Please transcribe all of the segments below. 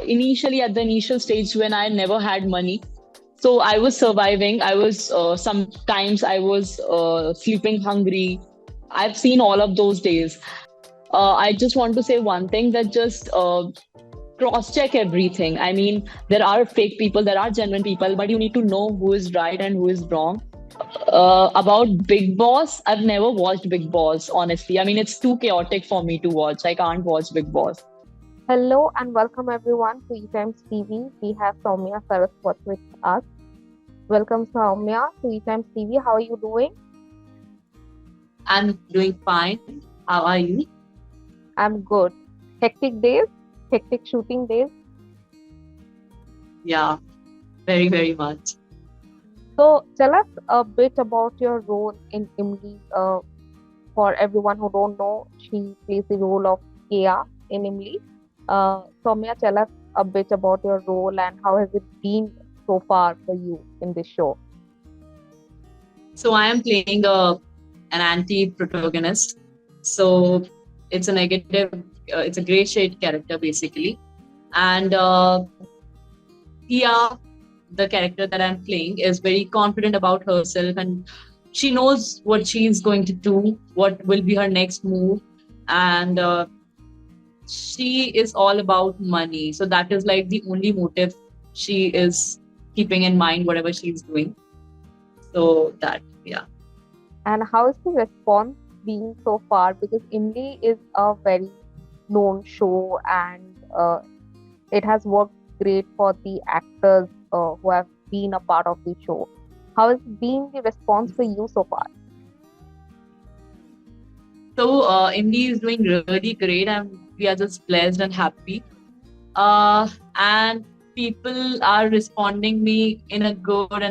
initially at the initial stage when I never had money. So I was surviving. I was sometimes I was sleeping hungry. I've seen all of those days. I just want to say one thing, that just cross check everything. I mean, there are fake people, there are genuine people, but you need to know who is right and who is wrong. About Big Boss, I've never watched Big Boss, honestly. I mean, it's too chaotic for me to watch. I can't watch Big Boss. Hello and welcome everyone to ETimes TV. We have Saumya Saraswat with us. Welcome Saumya to ETimes TV. How are you doing? I'm doing fine. How are you? I'm good. Hectic days? Hectic shooting days? Yeah, very, very much. So tell us a bit about your role in Imlie. For everyone who don't know, she plays the role of Keya in Imlie. Saumya, tell us a bit about your role and how has it been so far for you in this show? So I am playing an anti-protagonist. So it's a negative, it's a gray shade character basically. And Keya, the character that I'm playing, is very confident about herself and she knows what she's going to do, what will be her next move. And she is all about money. So that is like the only motive she is keeping in mind, whatever she's doing. So that, yeah. And how is the response been so far? Because Imlie is a very known show and it has worked great for the actors who have been a part of the show. How has been the response for you so far? So Imlie is doing really great and we are just blessed and happy. And people are responding me in a good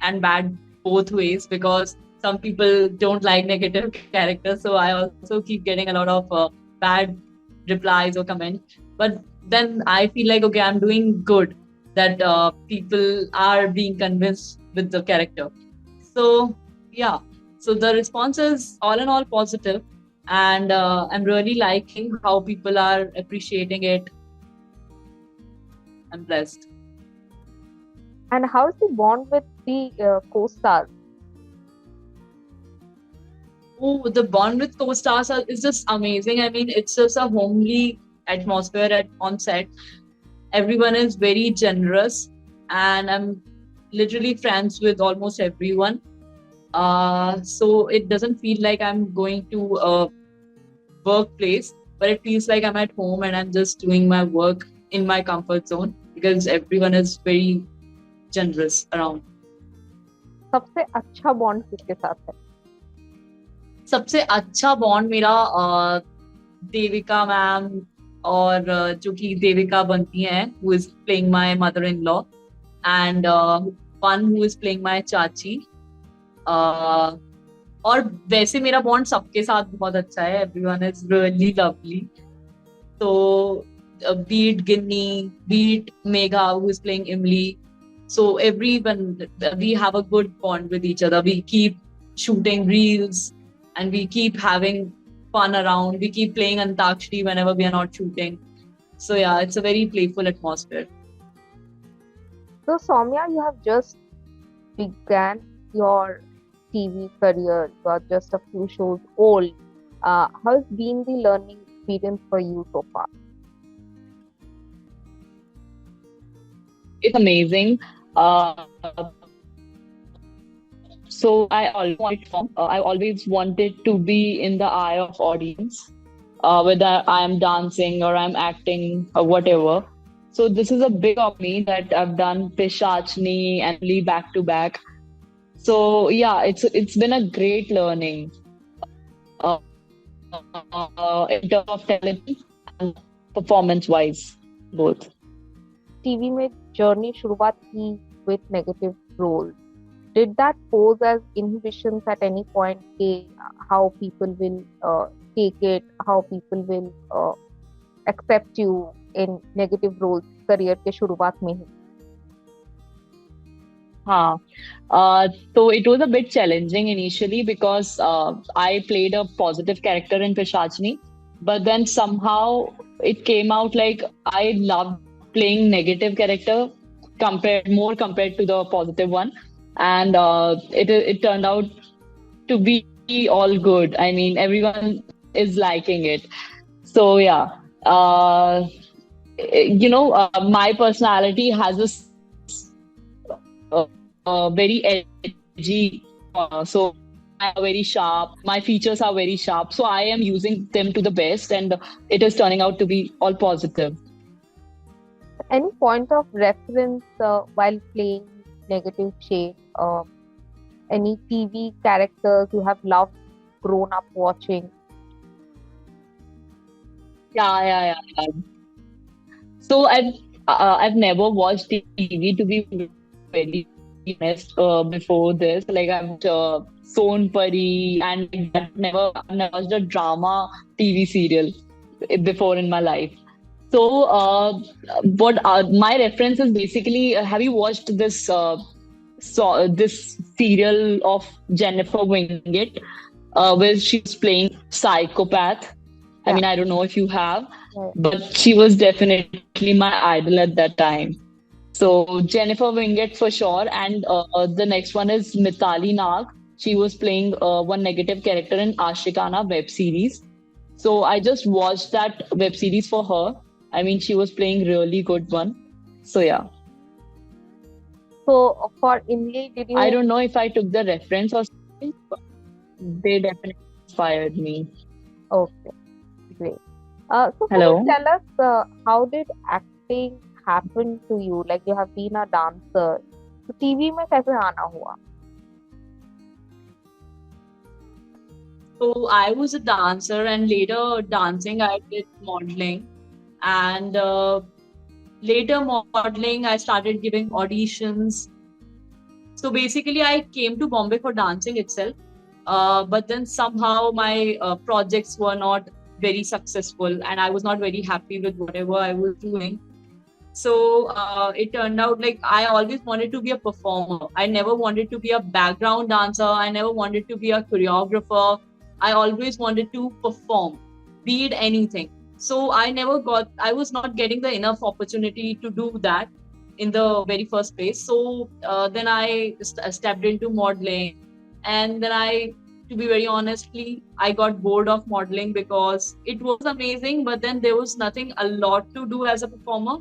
and bad both ways, because some people don't like negative characters. So I also keep getting a lot of bad replies or comments. But then I feel like, okay, I'm doing good, that people are being convinced with the character. So yeah, so the response is all in all positive. And I'm really liking how people are appreciating it. I'm blessed. And how is the bond with the co-stars? Oh, the bond with co-stars is just amazing. I mean, it's just a homely atmosphere on set. Everyone is very generous and I'm literally friends with almost everyone. So it doesn't feel like I'm going to a workplace, but it feels like I'm at home and I'm just doing my work in my comfort zone, because everyone is very generous around. सबसे अच्छा bond किसके साथ है? सबसे अच्छा bond मेरा Devika ma'am और जो कि देविका बनती हैं, who is playing my mother-in-law, and one who is playing my चाची. और वैसे मेरा बॉन्ड सबके साथ बहुत अच्छा है. Everyone is really lovely. So be it Ginny, be it Megha, who is playing Imlie. So everyone, we have a good bond with each other. We keep shooting reels and we keep having fun around. We keep playing Antakshari whenever we are not shooting. So yeah, it's a very playful atmosphere. So Saumya, you have just began your TV career. You are just a few shows old. How has been the learning experience for you so far? It's amazing. So I always wanted to be in the eye of audience, whether I'm dancing or I'm acting or whatever. So this is a big of me that I've done Pishachni and Lee back to back. So yeah, it's been a great learning in terms of talent and performance-wise, both. TV में journey शुरुआत की with negative roles. Did that pose as inhibitions at any point? How people will take it, how people will accept you in negative roles career के शुरुआत में ही? So it was a bit challenging initially because I played a positive character in Pishachni. but then somehow it came out like I loved playing negative character compared to the positive one, and it turned out to be all good. I mean, everyone is liking it. So yeah, uh, my personality has this very edgy. So my very sharp. My features are very sharp. So I am using them to the best, and it is turning out to be all positive. Any point of reference while playing negative shade? Any TV characters you have loved, grown up watching? Yeah. So I've never watched TV, to be very honest. Before this, like I've watched Sonpuri and like that. I've never watched a drama TV serial before in my life. So what my reference is basically, have you watched this serial of Jennifer Winget, where she was playing psychopath? I Yeah. mean, I don't know if you have, Right. but she was definitely my idol at that time. So Jennifer Winget for sure, and the next one is Mithali Nag. She was playing one negative character in Ashikana web series. So I just watched that web series for her. I mean, she was playing really good one. So yeah, So for Imlie, did I you? don't know if I took the reference or something, but they definitely inspired me. Okay, great. So can you Hello. tell us how did acting happen to you? Like you have been a dancer. तो TV में कैसे आना हुआ? So I was a dancer, and later dancing, I did modeling, and later modeling, I started giving auditions. So basically, I came to Bombay for dancing itself, but then somehow my projects were not very successful, and I was not very happy with whatever I was doing. So it turned out like I always wanted to be a performer. I never wanted to be a background dancer. I never wanted to be a choreographer. I always wanted to perform, be it anything. So I was not getting the enough opportunity to do that in the very first place. So then I stepped into modeling. And then to be very honestly, I got bored of modeling because it was amazing, but then there was nothing a lot to do as a performer.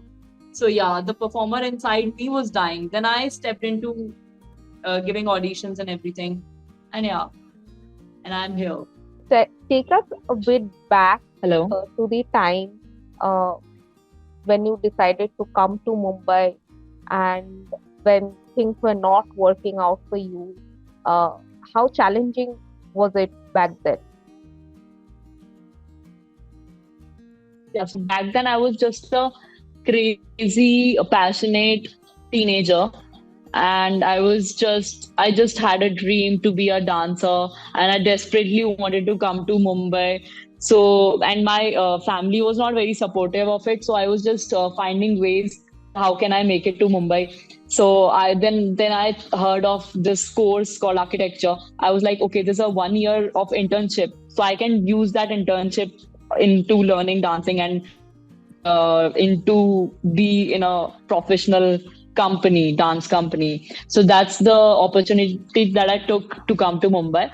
So yeah, the performer inside me was dying. Then I stepped into giving auditions and everything, and yeah, and I'm here. Take us a bit back Hello. to the time uh, when you decided to come to Mumbai and when things were not working out for you. How challenging was it back then? Yes, back then I was just a crazy, passionate teenager, and I just had a dream to be a dancer, and I desperately wanted to come to Mumbai. So, and my family was not very supportive of it, so I was just finding ways how can I make it to Mumbai. So then I heard of this course called architecture. I was like, okay, this is a 1 year of internship, so I can use that internship into learning dancing and into be in a professional company, dance company. So that's the opportunity that I took to come to Mumbai.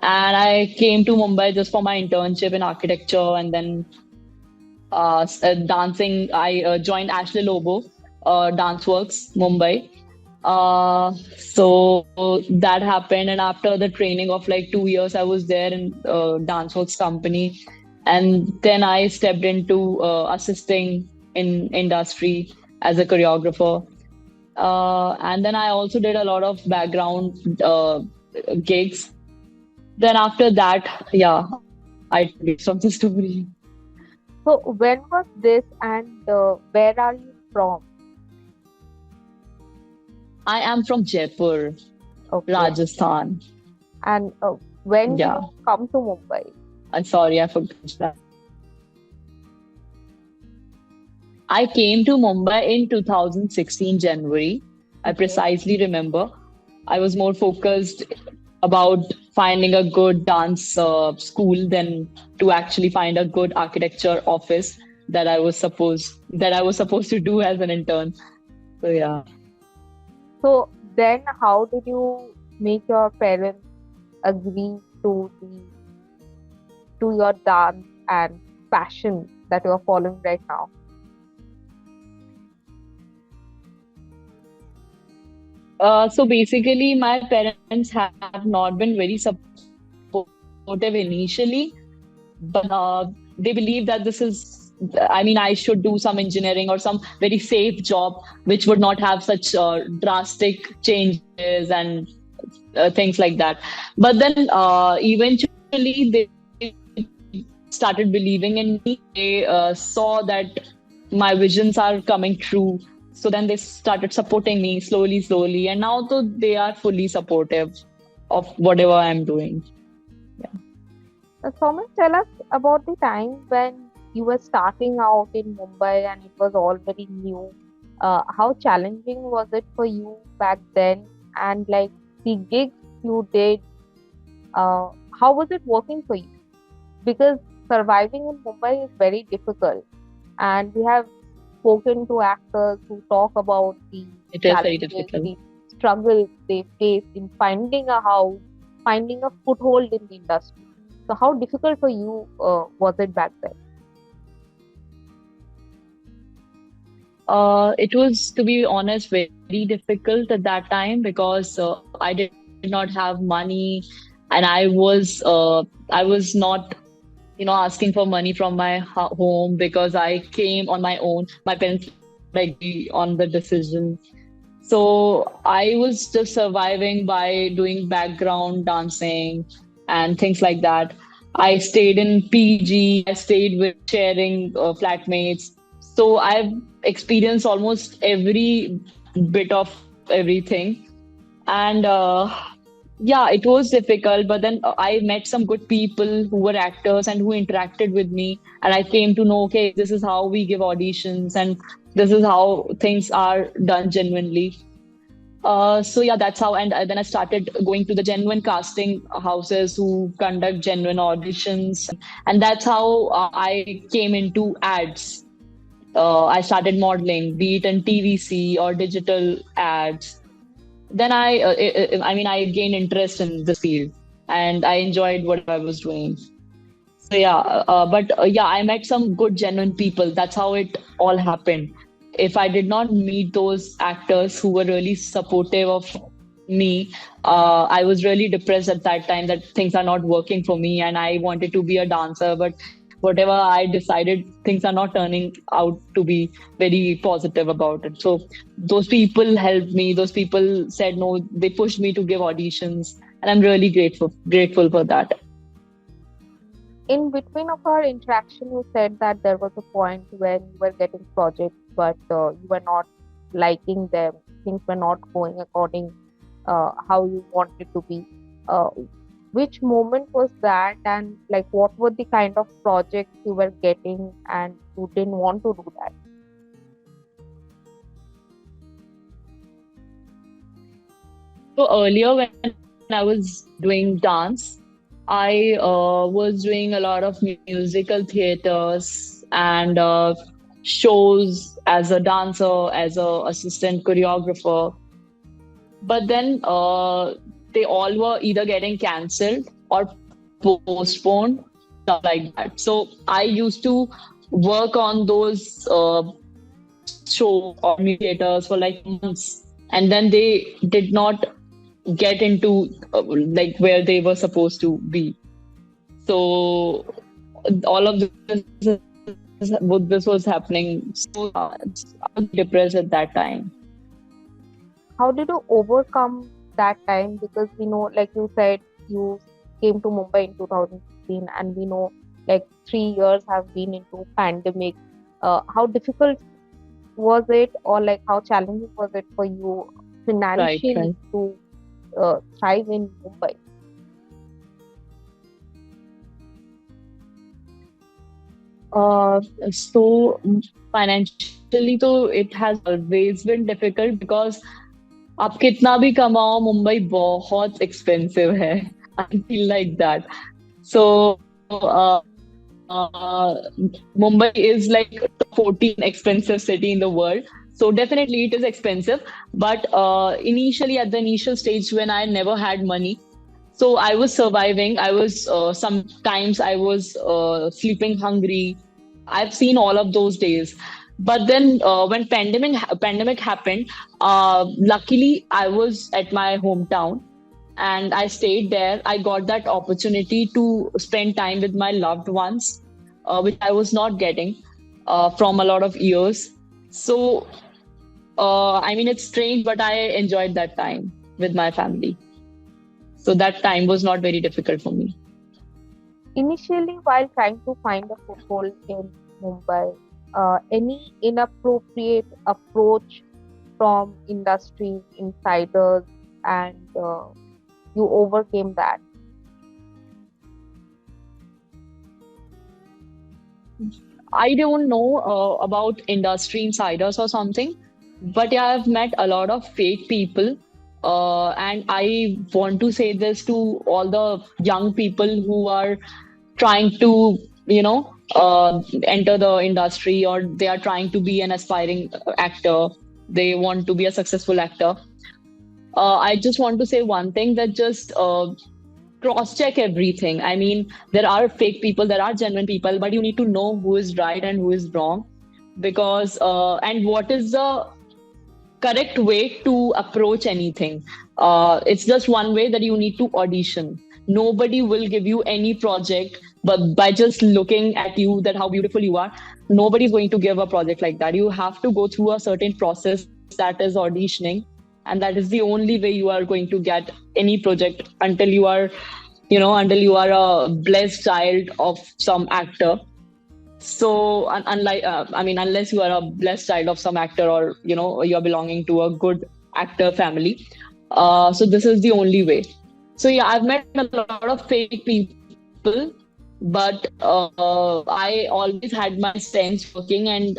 And I came to Mumbai just for my internship in architecture, and then dancing. I joined Ashley Lobo, Dance Works, Mumbai. So that happened, and after the training of like 2 years, I was there in Dance Works company, and then I stepped into assisting in industry as a choreographer. And then I also did a lot of background gigs. Then after that, yeah, I told you some the story. So when was this and where are you from? I am from Jaipur, Okay. Rajasthan. And when did Yeah. you come to Mumbai? I'm sorry, I forgot that. I came to Mumbai in 2016 January. I precisely remember. I was more focused about finding a good dance school than to actually find a good architecture office that I was supposed to do as an intern. So yeah. So then, how did you make your parents agree to your dance and passion that you are following right now? So basically, my parents have not been very supportive initially, but they believe that this is, I mean, I should do some engineering or some very safe job, which would not have such drastic changes and things like that. But then eventually they started believing in me. They saw that my visions are coming true. So then they started supporting me slowly, slowly. And now though they are fully supportive of whatever I'm doing. Yeah. Soumya, tell us about the time when you were starting out in Mumbai and it was all very new. How challenging was it for you back then? And like the gigs you did, how was it working for you? Because surviving in Mumbai is very difficult, and we have spoken to actors who talk about the It is very challenges, difficult. the struggles they face in finding a house, finding a foothold in the industry. So, how difficult for you was it back then? It was, to be honest, very difficult at that time because I did not have money, and I was not asking for money from my home because I came on my own. My parents did not agree on the decision. So I was just surviving by doing background dancing and things like that. I stayed in PG, I stayed with sharing flatmates. So I've experienced almost every bit of everything. And yeah, it was difficult, but then I met some good people who were actors and who interacted with me. And I came to know, okay, this is how we give auditions and this is how things are done genuinely. So yeah, that's how. And then I started going to the genuine casting houses who conduct genuine auditions, and that's how I came into ads. I started modeling, be it in TVC or digital ads. Then I gained interest in this field, and I enjoyed what I was doing. So yeah, but yeah, I met some good, genuine people. That's how it all happened. If I did not meet those actors who were really supportive of me, I was really depressed at that time that things are not working for me, and I wanted to be a dancer, but whatever I decided, things are not turning out to be very positive about it. So those people helped me. Those people said no. They pushed me to give auditions, and I'm really grateful for that. In between of our interaction, you said that there was a point when you were getting projects, but you were not liking them. Things were not going according how you wanted to be. Uh, which moment was that, and like what were the kind of projects you were getting, and you didn't want to do that? So earlier, when I was doing dance, I was doing a lot of musical theaters and shows as a dancer, as a assistant choreographer. But then they all were either getting cancelled or postponed, stuff like that. So I used to work on those shows or theaters for like months, and then they did not get into like where they were supposed to be. So all of this was happening. So I was depressed at that time. How did you overcome that time? Because we know, like you said, you came to Mumbai in 2016, and we know like 3 years have been into pandemic. How difficult was it, or like how challenging was it for you Right, financially right. to thrive in Mumbai? So financially, though, it has always been difficult because आप कितना भी कमाओ, मुंबई बहुत expensive है. I feel like that. So, uh, Mumbai is like top 14 expensive city in the world. So definitely it is expensive. But initially, at the initial stage when I never had money, so I was surviving. I was sometimes I was sleeping hungry. I've seen all of those days. But then when pandemic happened, luckily I was at my hometown and I stayed there. I got that opportunity to spend time with my loved ones, which I was not getting from a lot of years. So, I mean, it's strange, but I enjoyed that time with my family. So that time was not very difficult for me. Initially, while trying to find a foothold in Mumbai, any inappropriate approach from industry insiders, and you overcame that. I don't know about industry insiders or something, but yeah, I've met a lot of fake people. And I want to say this to all the young people who are trying to, enter the industry, or they are trying to be an aspiring actor. They want to be a successful actor. I just want to say one thing, that just cross check everything. I mean, there are fake people, there are genuine people, but you need to know who is right and who is wrong. Because, and what is the correct way to approach anything. It's just one way, that you need to audition. Nobody will give you any project, but by just looking at you, that how beautiful you are, nobody's going to give a project like that. You have to go through a certain process, that is auditioning, and that is the only way you are going to get any project, until you are, until you are a blessed child of some actor. So, unlike, I mean, unless you are a blessed child of some actor, or you're belonging to a good actor family, so this is the only way. So yeah, I've met a lot of fake people, but I always had my sense working, and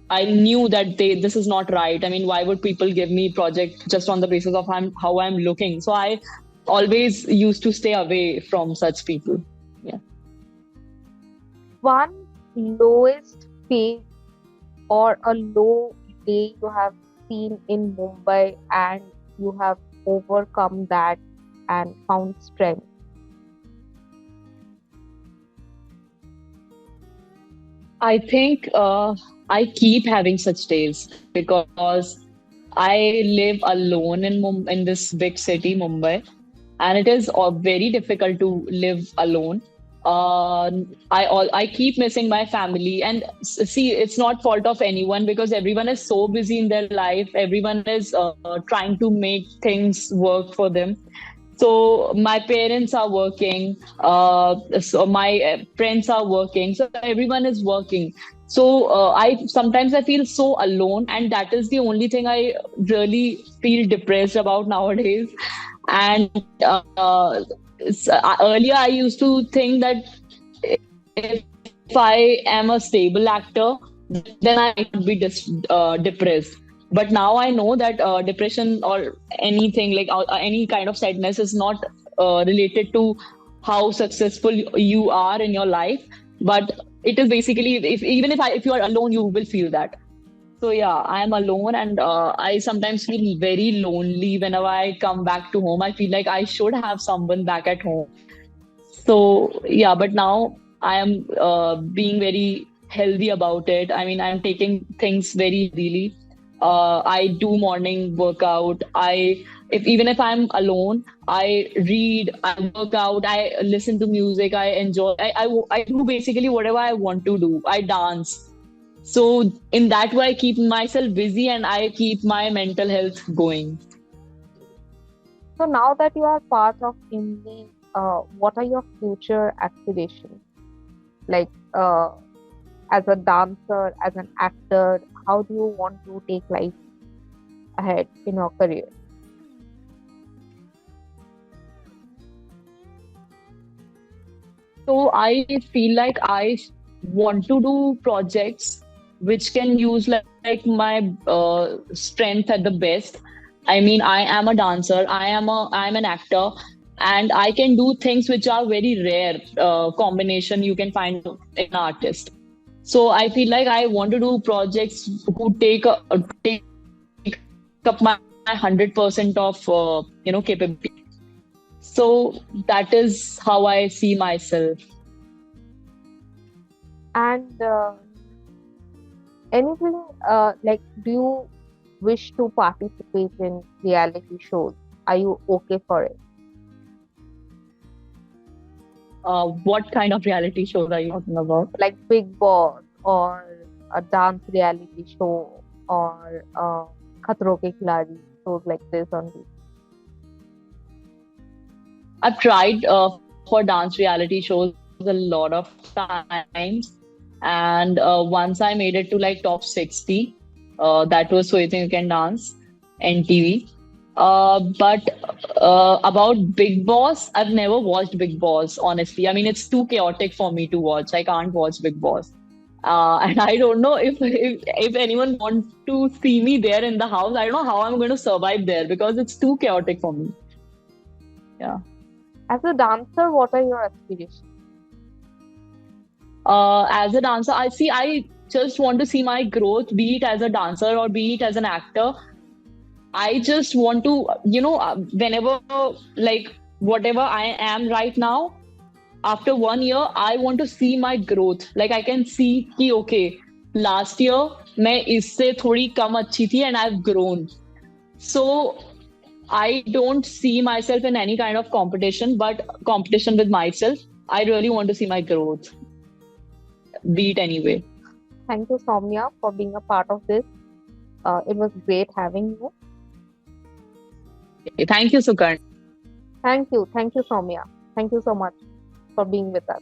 I knew that this is not right. I mean, why would people give me project just on the basis of how I'm looking? So I always used to stay away from such people. Yeah. One lowest phase or a low day you have seen in Mumbai, and you have overcome that and found strength. I think I keep having such days, because I live alone in this big city, Mumbai, and it is very difficult to live alone. Uh, I keep missing my family, and see, it's not fault of anyone, because everyone is so busy in their life. Everyone is trying to make things work for them. So my parents are working, so my friends are working, so everyone is working. So I feel so alone, and that is the only thing I really feel depressed about nowadays. And earlier I used to think that if I am a stable actor, then I would be depressed. But now I know that depression or anything like any kind of sadness is not related to how successful you are in your life, but it is basically, if you are alone, you will feel that. So yeah, I am alone, and I sometimes feel very lonely whenever I come back to home. I feel like I should have someone back at home. So yeah, but now I am being very healthy about it. I mean, I'm taking things very easily. I do morning workout. If even if I'm alone, I read, I work out, I listen to music, I enjoy. I do basically whatever I want to do. I dance. So in that way, I keep myself busy, and I keep my mental health going. So now that you are part of Imlie, what are your future aspirations? Like as a dancer, as an actor, how do you want to take life ahead in your career? So I feel like I want to do projects which can use like my strength at the best. I mean, I am a dancer, I'm an actor, and I can do things which are very rare combination you can find in an artist. So I feel like I want to do projects who take up my 100% of capability. So that is how I see myself. And anything like, do you wish to participate in reality shows? Are you okay for it? What kind of reality shows are you talking about? Like Big Boss or a dance reality show or Khatro Ke Khiladi, shows like this only. I've tried for dance reality shows a lot of times, and once I made it to like top 60. That was So You Think You Can Dance and TV. But about Big Boss, I've never watched Big Boss, honestly. I mean, it's too chaotic for me to watch. I can't watch Big Boss. And I don't know if anyone wants to see me there in the house. I don't know how I'm going to survive there because it's too chaotic for me. Yeah. As a dancer, what are your aspirations? As a dancer, I just want to see my growth, be it as a dancer or be it as an actor. I just want to, whenever, like, whatever I am right now, after 1 year, I want to see my growth. Like, I can see कि, okay, last year, मैं इससे थोड़ी कम अच्छी थी and I've grown. So, I don't see myself in any kind of competition, but competition with myself. I really want to see my growth, be it anyway. Thank you, Saumya, for being a part of this. It was great having you. Thank you, Sukarn. Thank you, Saumya. Thank you so much for being with us.